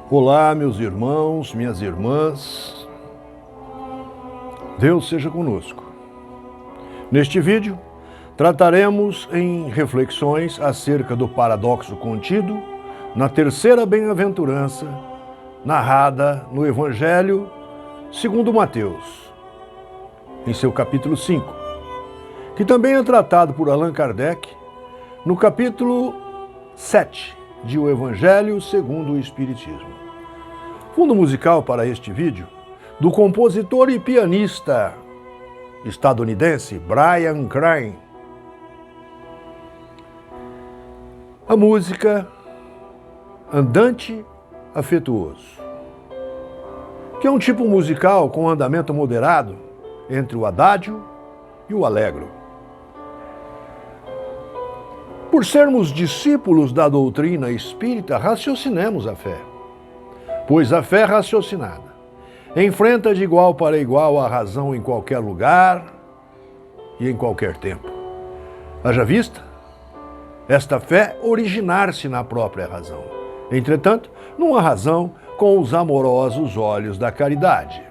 Olá, meus irmãos, minhas irmãs. Deus seja conosco. Neste vídeo, trataremos em reflexões acerca do paradoxo contido na terceira bem-aventurança, narrada no Evangelho segundo Mateus, em seu capítulo 5, que também é tratado por Allan Kardec no capítulo 7 de O Evangelho segundo o Espiritismo. Fundo musical para este vídeo, do compositor e pianista estadunidense Brian Crain. A música Andante Afetuoso, que é um tipo musical com andamento moderado entre o adágio e o allegro. Por sermos discípulos da doutrina espírita, raciocinemos a fé, pois a fé raciocinada enfrenta de igual para igual a razão em qualquer lugar e em qualquer tempo. Haja vista esta fé originar-se na própria razão, entretanto, numa razão com os amorosos olhos da caridade.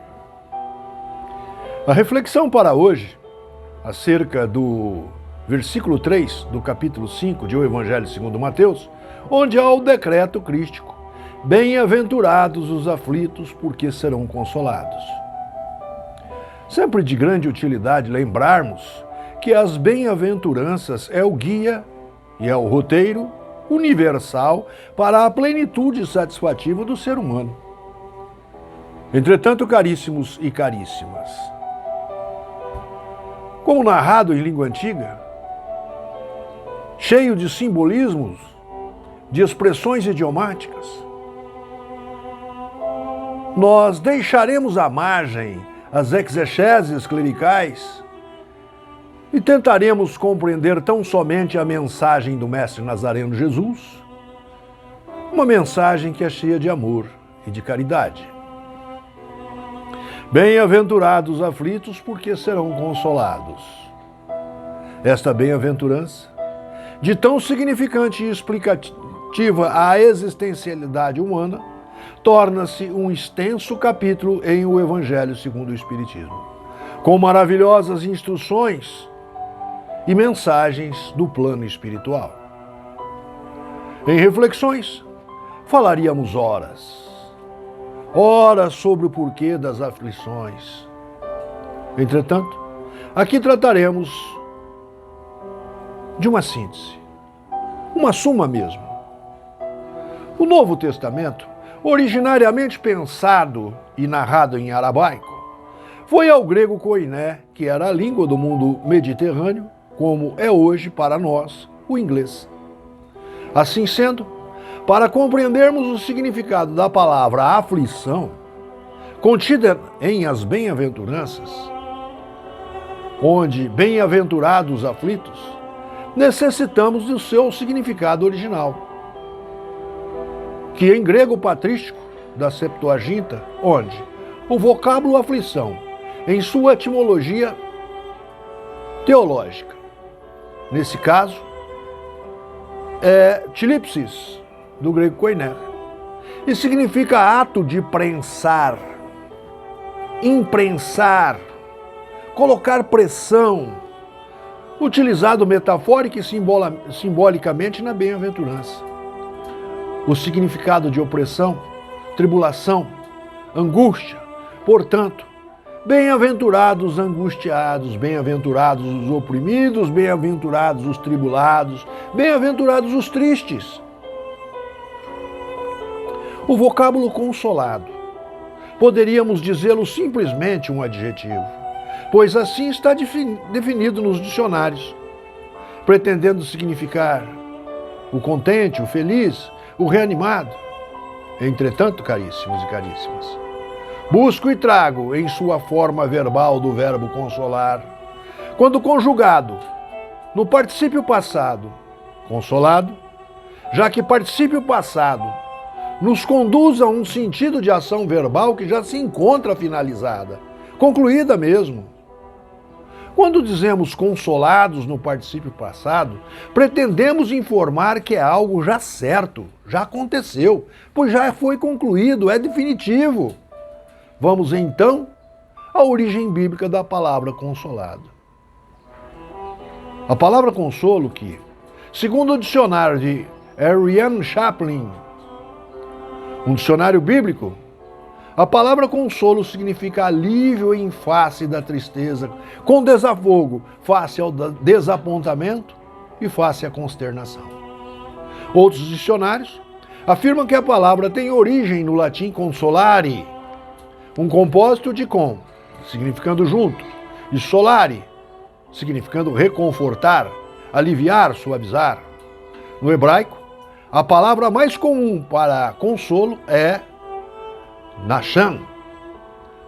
A reflexão para hoje, acerca do versículo 3 do capítulo 5 de O Evangelho segundo Mateus, onde há o decreto crístico: bem-aventurados os aflitos, porque serão consolados. Sempre de grande utilidade lembrarmos que as bem-aventuranças é o guia e é o roteiro universal para a plenitude satisfativa do ser humano. Entretanto, caríssimos e caríssimas, como narrado em língua antiga, cheio de simbolismos, de expressões idiomáticas, nós deixaremos à margem as exegeses clericais e tentaremos compreender tão somente a mensagem do Mestre Nazareno Jesus, uma mensagem que é cheia de amor e de caridade. Bem-aventurados os aflitos, porque serão consolados. Esta bem-aventurança, de tão significante e explicativa à existencialidade humana, torna-se um extenso capítulo em O Evangelho segundo o Espiritismo, com maravilhosas instruções e mensagens do plano espiritual. Em reflexões, falaríamos horas sobre o porquê das aflições. Entretanto, aqui trataremos de uma síntese, uma suma mesmo. O Novo Testamento, originariamente pensado e narrado em aramaico, foi ao grego koiné, que era a língua do mundo mediterrâneo, como é hoje para nós o inglês. Assim sendo, para compreendermos o significado da palavra aflição, contida em as bem-aventuranças, onde bem-aventurados os aflitos, necessitamos do seu significado original, que em grego patrístico da Septuaginta, onde o vocábulo aflição, em sua etimologia teológica, nesse caso, é tilipsis, do grego koiné, e significa ato de prensar, imprensar, colocar pressão, utilizado metafórica e simbolicamente na bem-aventurança. O significado de opressão, tribulação, angústia. Portanto, bem-aventurados os angustiados, bem-aventurados os oprimidos, bem-aventurados os tribulados, bem-aventurados os tristes. O vocábulo consolado, poderíamos dizê-lo simplesmente um adjetivo, pois assim está definido nos dicionários, pretendendo significar o contente, o feliz, o reanimado. Entretanto, caríssimos e caríssimas, busco e trago em sua forma verbal do verbo consolar, quando conjugado no particípio passado, consolado, já que particípio passado nos conduz a um sentido de ação verbal que já se encontra finalizada, concluída mesmo. Quando dizemos consolados no particípio passado, pretendemos informar que é algo já certo, já aconteceu, pois já foi concluído, é definitivo. Vamos então à origem bíblica da palavra consolado. A palavra consolo que, segundo o dicionário de Ariane Chaplin, um dicionário bíblico, a palavra consolo significa alívio em face da tristeza, com desafogo, face ao desapontamento e face à consternação. Outros dicionários afirmam que a palavra tem origem no latim consolare, um composto de com, significando junto, e solare, significando reconfortar, aliviar, suavizar. No hebraico, a palavra mais comum para consolo é Nachan,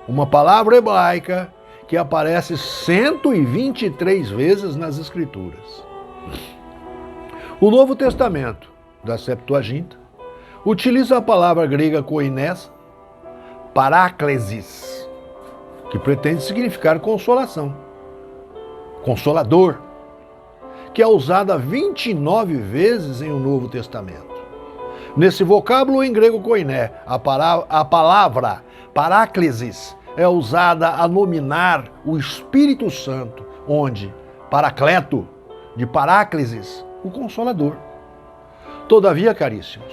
uma palavra hebraica que aparece 123 vezes nas Escrituras. O Novo Testamento, da Septuaginta, utiliza a palavra grega koinés, paráclesis, que pretende significar consolação, consolador, que é usada 29 vezes em o Novo Testamento. Nesse vocábulo em grego koiné, a palavra paráclesis é usada a nominar o Espírito Santo, onde paracleto, de paráclesis, o Consolador. Todavia, caríssimos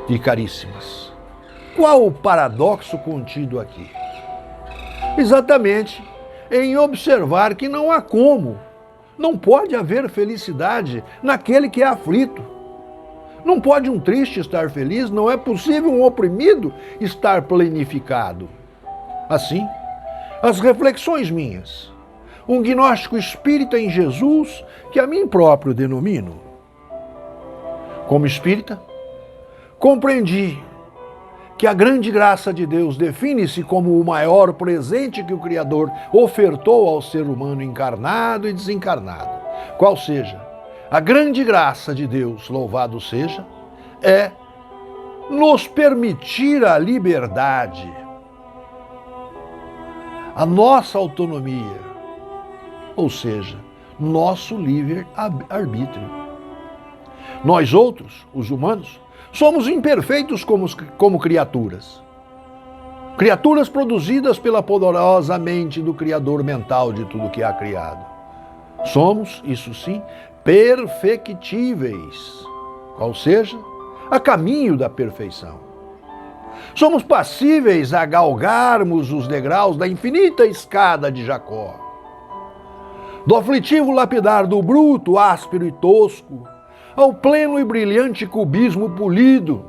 e caríssimas, qual o paradoxo contido aqui? Exatamente em observar que não há como, não pode haver felicidade naquele que é aflito. Não pode um triste estar feliz, não é possível um oprimido estar plenificado. Assim, as reflexões minhas, um gnóstico espírita em Jesus que a mim próprio denomino. Como espírita, compreendi que a grande graça de Deus define-se como o maior presente que o Criador ofertou ao ser humano encarnado e desencarnado. Qual seja, a grande graça de Deus, louvado seja, é nos permitir a liberdade, a nossa autonomia, ou seja, nosso livre-arbítrio. Nós outros, os humanos, somos imperfeitos como criaturas. Criaturas produzidas pela poderosa mente do Criador mental de tudo que há criado. Somos, isso sim, perfectíveis, qual seja, a caminho da perfeição. Somos passíveis a galgarmos os degraus da infinita escada de Jacó. Do aflitivo lapidar do bruto, áspero e tosco, ao pleno e brilhante cubismo polido,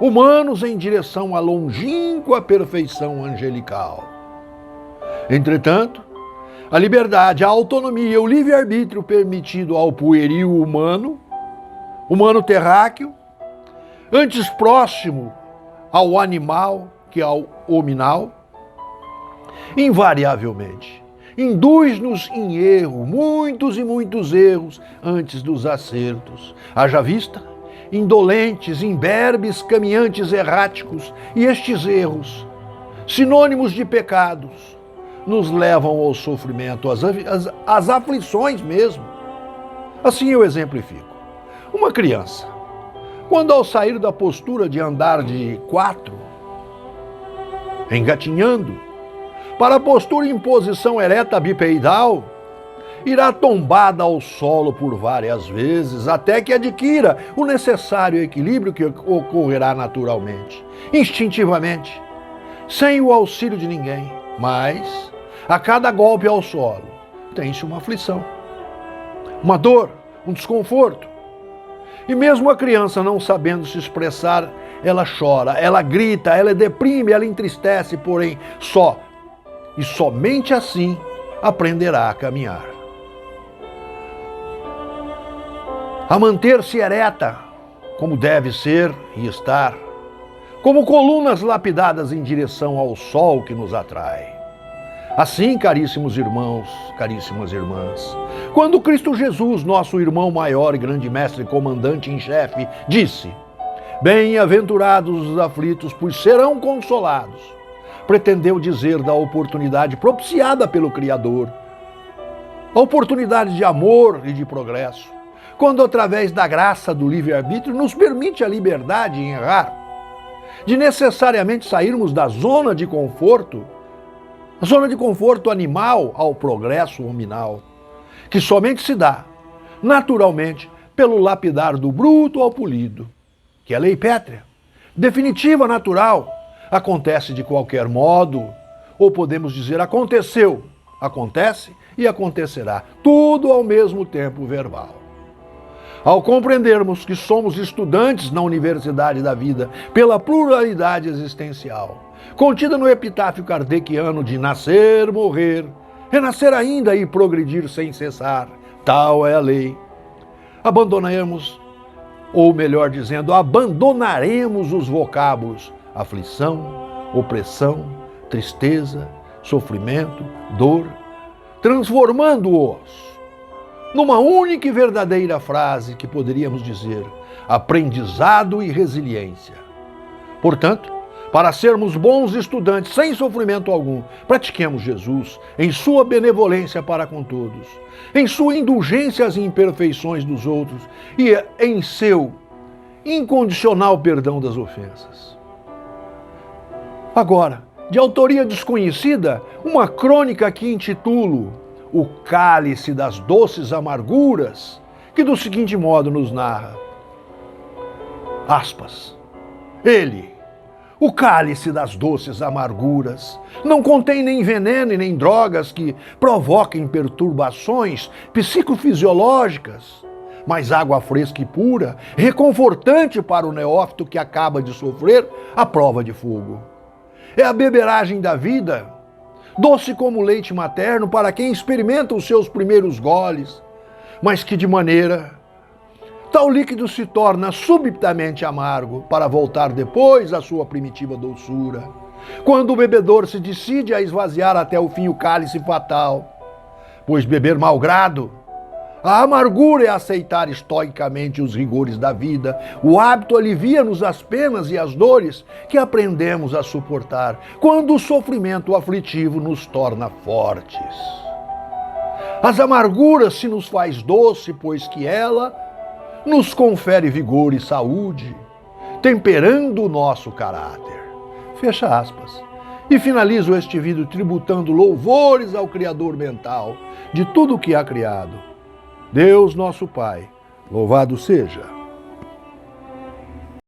humanos em direção à longínqua perfeição angelical. Entretanto, a liberdade, a autonomia, o livre-arbítrio permitido ao pueril humano terráqueo, antes próximo ao animal que ao hominal, invariavelmente induz-nos em erro, muitos e muitos erros antes dos acertos. Haja vista, indolentes, imberbes, caminhantes erráticos, e estes erros, sinônimos de pecados, nos levam ao sofrimento, às aflições mesmo. Assim eu exemplifico. Uma criança, quando ao sair da postura de andar de 4, engatinhando, para a postura em posição ereta bipeidal, irá tombada ao solo por várias vezes, até que adquira o necessário equilíbrio que ocorrerá naturalmente, instintivamente, sem o auxílio de ninguém. Mas, a cada golpe ao solo, tem-se uma aflição, uma dor, um desconforto. E mesmo a criança não sabendo se expressar, ela chora, ela grita, ela deprime, ela entristece, porém só e somente assim aprenderá a caminhar. A manter-se ereta, como deve ser e estar, como colunas lapidadas em direção ao sol que nos atrai. Assim, caríssimos irmãos, caríssimas irmãs, quando Cristo Jesus, nosso irmão maior e grande mestre e comandante em chefe, disse: bem-aventurados os aflitos, pois serão consolados. pretendeu dizer da oportunidade propiciada pelo Criador, a oportunidade de amor e de progresso, quando através da graça do livre-arbítrio nos permite a liberdade em errar, de necessariamente sairmos da zona de conforto, a zona de conforto animal ao progresso hominal, que somente se dá, naturalmente, pelo lapidar do bruto ao polido, que é lei pétrea, definitiva, natural, acontece de qualquer modo, ou podemos dizer aconteceu, acontece e acontecerá, tudo ao mesmo tempo verbal. Ao compreendermos que somos estudantes na universidade da vida pela pluralidade existencial, contida no epitáfio kardeciano de nascer, morrer, renascer ainda e progredir sem cessar, tal é a lei, abandonaremos, ou melhor dizendo, abandonaremos os vocábulos aflição, opressão, tristeza, sofrimento, dor, transformando-os numa única e verdadeira frase que poderíamos dizer: aprendizado e resiliência. Portanto, para sermos bons estudantes sem sofrimento algum, pratiquemos Jesus em sua benevolência para com todos, em sua indulgência às imperfeições dos outros e em seu incondicional perdão das ofensas. Agora, de autoria desconhecida, uma crônica que intitulo O Cálice das Doces Amarguras, que do seguinte modo nos narra, aspas, ele, o cálice das doces amarguras, não contém nem veneno e nem drogas que provoquem perturbações psicofisiológicas, mas água fresca e pura, reconfortante para o neófito que acaba de sofrer a prova de fogo. É a beberagem da vida, doce como leite materno para quem experimenta os seus primeiros goles, mas que de maneira tal líquido se torna subitamente amargo para voltar depois à sua primitiva doçura, quando o bebedor se decide a esvaziar até o fim o cálice fatal, pois beber malgrado, a amargura é aceitar estoicamente os rigores da vida. O hábito alivia-nos as penas e as dores que aprendemos a suportar, quando o sofrimento aflitivo nos torna fortes. As amarguras se nos faz doce, pois que ela nos confere vigor e saúde, temperando o nosso caráter. Fecha aspas. E finalizo este vídeo tributando louvores ao Criador mental de tudo o que há criado. Deus, nosso Pai, louvado seja.